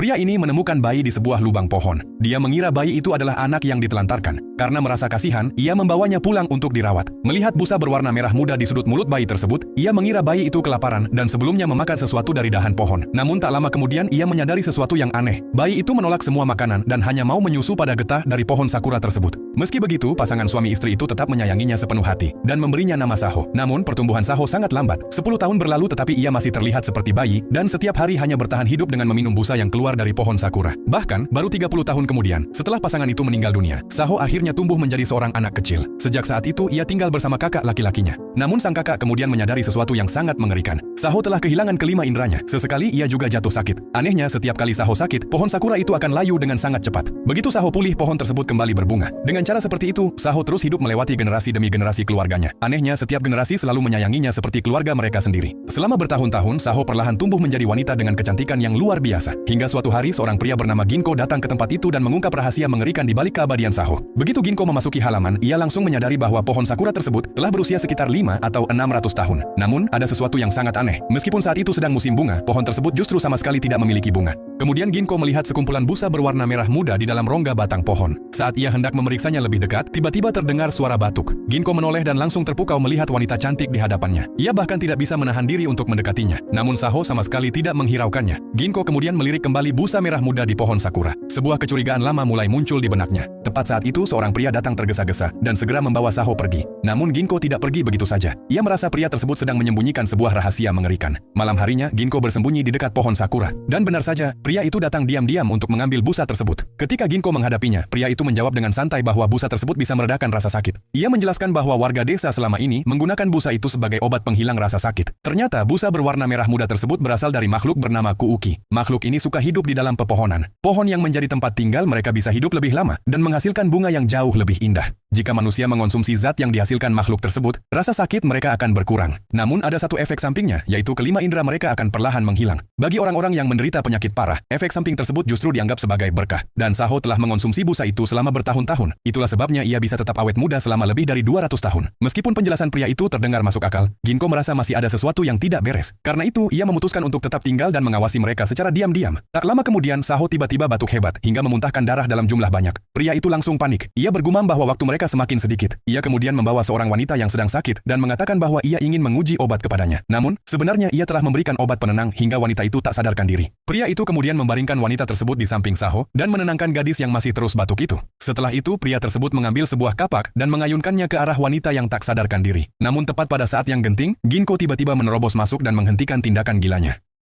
Pria ini menemukan bayi di sebuah lubang pohon. Dia mengira bayi itu adalah anak yang ditelantarkan. Karena merasa kasihan, ia membawanya pulang untuk dirawat. Melihat busa berwarna merah muda di sudut mulut bayi tersebut, ia mengira bayi itu kelaparan dan sebelumnya memakan sesuatu dari dahan pohon. Namun tak lama kemudian ia menyadari sesuatu yang aneh. Bayi itu menolak semua makanan dan hanya mau menyusu pada getah dari pohon sakura tersebut. Meski begitu, pasangan suami istri itu tetap menyayanginya sepenuh hati dan memberinya nama Saho. Namun, pertumbuhan Saho sangat lambat. 10 tahun berlalu tetapi ia masih terlihat seperti bayi dan setiap hari hanya bertahan hidup dengan meminum busa yang keluar dari pohon sakura. Bahkan, baru 30 tahun kemudian, setelah pasangan itu meninggal dunia, Saho akhirnya tumbuh menjadi seorang anak kecil. Sejak saat itu, ia tinggal bersama kakak laki-lakinya. Namun sang kakak kemudian menyadari sesuatu yang sangat mengerikan. Saho telah kehilangan kelima inderanya. Sesekali ia juga jatuh sakit. Anehnya, setiap kali Saho sakit, pohon sakura itu akan layu dengan sangat cepat. Begitu Saho pulih, pohon tersebut kembali berbunga. Dengan cara seperti itu, Saho terus hidup melewati generasi demi generasi keluarganya. Anehnya, setiap generasi selalu menyayanginya seperti keluarga mereka sendiri. Selama bertahun-tahun, Saho perlahan tumbuh menjadi wanita dengan kecantikan yang luar biasa. Hingga suatu hari, seorang pria bernama Ginko datang ke tempat itu dan mengungkap rahasia mengerikan di balik keabadian Saho. Begitu Ginko memasuki halaman, ia langsung menyadari bahwa pohon sakura tersebut telah berusia sekitar 5 atau 600 tahun. Namun, ada sesuatu yang sangat aneh. Meskipun saat itu sedang musim bunga, pohon tersebut justru sama sekali tidak memiliki bunga. Kemudian Ginko melihat sekumpulan busa berwarna merah muda di dalam rongga batang pohon. Saat ia hendak memeriksanya lebih dekat, tiba-tiba terdengar suara batuk. Ginko menoleh dan langsung terpukau melihat wanita cantik di hadapannya. Ia bahkan tidak bisa menahan diri untuk mendekatinya. Namun Saho sama sekali tidak menghiraukannya. Ginko kemudian melirik kembali busa merah muda di pohon sakura. Sebuah kecurigaan lama mulai muncul di benaknya. Tepat saat itu seorang pria datang tergesa-gesa dan segera membawa Saho pergi. Namun Ginko tidak pergi begitu saja. Ia merasa pria tersebut sedang menyembunyikan sebuah rahasia mengerikan. Malam harinya Ginko bersembunyi di dekat pohon sakura. Dan benar saja, pria itu datang diam-diam untuk mengambil busa tersebut. Ketika Ginko menghadapinya, pria itu menjawab dengan santai bahwa busa tersebut bisa meredakan rasa sakit. Ia menjelaskan bahwa warga desa selama ini menggunakan busa itu sebagai obat penghilang rasa sakit. Ternyata busa berwarna merah muda tersebut berasal dari makhluk bernama Kuuki. Makhluk ini suka hidup di dalam pepohonan. Pohon yang menjadi tempat tinggal mereka bisa hidup lebih lama dan menghasilkan bunga yang jauh lebih indah. Jika manusia mengonsumsi zat yang dihasilkan makhluk tersebut, rasa sakit mereka akan berkurang. Namun ada satu efek sampingnya, yaitu kelima indera mereka akan perlahan menghilang. Bagi orang-orang yang menderita penyakit parah, efek samping tersebut justru dianggap sebagai berkah. Dan Saho telah mengonsumsi busa itu selama bertahun-tahun. Itulah sebabnya ia bisa tetap awet muda selama lebih dari 200 tahun. Meskipun penjelasan pria itu terdengar masuk akal, Ginko merasa masih ada sesuatu yang tidak beres. Karena itu, ia memutuskan untuk tetap tinggal dan mengawasi mereka secara diam-diam. Tak lama kemudian, Saho tiba-tiba batuk hebat hingga memuntahkan darah dalam jumlah banyak. Pria itu langsung panik. Ia bergumam bahwa waktu mereka semakin sedikit. Ia kemudian membawa seorang wanita yang sedang sakit dan mengatakan bahwa ia ingin menguji obat kepadanya. Namun, sebenarnya ia telah memberikan obat penenang hingga wanita itu tak sadarkan diri. Pria itu kemudian membaringkan wanita tersebut di samping Saho dan menenangkan gadis yang masih terus batuk itu. Setelah itu, pria tersebut mengambil sebuah kapak dan mengayunkannya ke arah wanita yang tak sadarkan diri. Namun tepat pada saat yang genting, Ginko tiba-tiba menerobos masuk dan menghentikan tindakan gilanya.